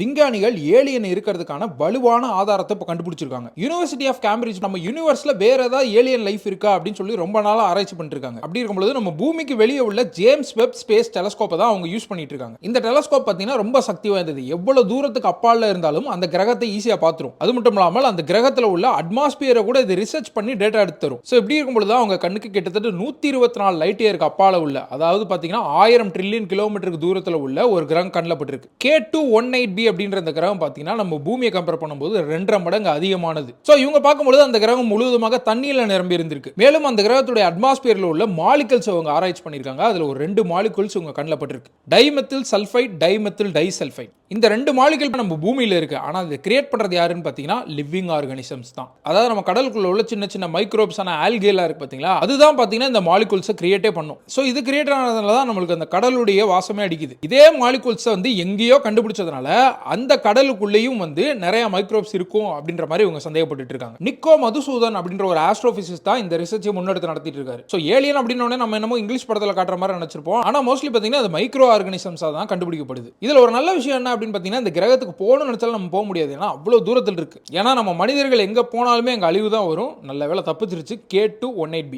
விஞ்ஞானிகள் ஏலியன் இருக்கிறதுக்கான வலுவான ஆதாரத்தை இப்போ கண்டுபிடிச்சிருக்காங்க. யுனிவர்சிட்டி ஆஃப் கேம்பிரிட்ஜ் நம்ம யூனிவர்ஸ்ல வேற ஏதாவது ஏலியன் லைஃப் இருக்கா அப்படின்னு சொல்லி ரொம்ப நாளா ஆராய்ச்சி பண்ணிட்டு இருக்காங்க. அப்படி இருக்கும்போது நம்ம பூமிக்கு வெளியே உள்ள ஜேம்ஸ் வெப் ஸ்பேஸ் டெலஸ்கோப்பை தான் அவங்க யூஸ் பண்ணிட்டு இருக்காங்க. இந்த டெலஸ்கோப் பார்த்தீங்கன்னா ரொம்ப சக்தி வாய்ந்தது. எவ்வளவு தூரத்துக்கு அப்பால இருந்தாலும் அந்த கிரகத்தை ஈஸியா பார்த்துரும். அது மட்டும் இல்லாமல் அந்த கிரகத்தில் உள்ள அட்மாஸ்பியரை கூட இது ரிசர்ச் பண்ணி டேட்டா எடுத்து தரும். ஸோ இப்படி இருக்கும்போது அவங்க கண்ணுக்கு கிட்டத்தட்ட 124 லைட் இயருக்கு அப்பால உள்ள, அதாவது பார்த்தீங்கன்னா 1000 ட்ரில்லியன் கிலோமீட்டருக்கு தூரத்தில் உள்ள ஒரு கிரகம் கண்ணில் பட்டிருக்கு. K218b அப்படின்ற அந்த கிரகம் பார்த்தீங்கன்னா நம்ம பூமியை கம்பேர் பண்ணும்போது 2.5 மடங்கு அதிகமானது. ஸோ இவங்க பார்க்கும்போது அந்த கிரகம் முழுவதுமாக தண்ணீர்ல நிரம்பி இருந்திருக்கு. மேலும் அந்த கிரகத்துடைய அட்மாஸ்பியர்ல உள்ள மாலிகல்ஸ் அவங்க ஆராய்ச்சி பண்ணியிருக்காங்க. அதுல ஒரு 2 மாலிகல்ஸ் உங்க கண்ணில் பட்டிருக்கு. Dimethyl sulphide, dimethyl disulphide. இந்த 2 மாலிகல் நம்ம பூமியில இருக்கு. ஆனா அதை கிரியேட் பண்றது யாருன்னு பார்த்தீங்கன்னா லிவிங் ஆர்கானிசம்ஸ் தான். அதாவது நம்ம கடலுக்குள்ள உள்ள சின்ன சின்ன மைக்ரோப்ஸான ஆல்கேலா இருக்கு பார்த்தீங்களா, அதுதான் பார்த்தீங்கன்னா இந்த மாலிகூல்ஸை கிரியேட்டே பண்ணும். ஸோ இது கிரியேட் ஆனதுனால தான் நம்மளுக்கு அந்த கடலுடைய வாசமே அடிக்குது. இதே மாலிகூல்ஸை வந்து எங்கேயோ கண்டுபிடிச்சதுனால அந்த கடலுக்குள்ளேயும் வந்து நிறைய மைக்ரோப்ஸ் இருக்கும் அப்படின்ற மாதிரி இவங்க சந்தேகப்பட்டு இருக்காங்க. நிக்கோ மதுசூதன் அப்படின்ற ஒரு ஆஸ்ட்ரோபிசிஸ்ட் தான் இந்த ரிசர்ச்சை முன்னெடுத்து நடத்திட்டு இருக்காரு. ஸோ ஏலியன் அப்படின்னு நம்ம என்னமோ இங்கிலீஷ் படத்தில் காட்டுற மாதிரி நினைச்சிருப்போம். ஆனா மோஸ்ட்லி பார்த்தீங்கன்னா அது மைக்ரோ ஆர்கானிசம்ஸாக தான் கண்டுபிடிக்கப்படுது. இதுல ஒரு நல்ல விஷயம் என்ன அப்படின்னு பார்த்தீங்கன்னா, இந்த கிரகத்துக்கு போகணும்னு நினைச்சாலும் நம்ம போக முடியாது. ஏன்னா அவ்வளவு தூரத்தில் இருக்கு. ஏன்னா நம்ம மனிதர்கள் எங்க போனாலுமே எங்க அழிவு தான் வரும். நல்ல வேளை தப்பிச்சிருச்சு. K218b.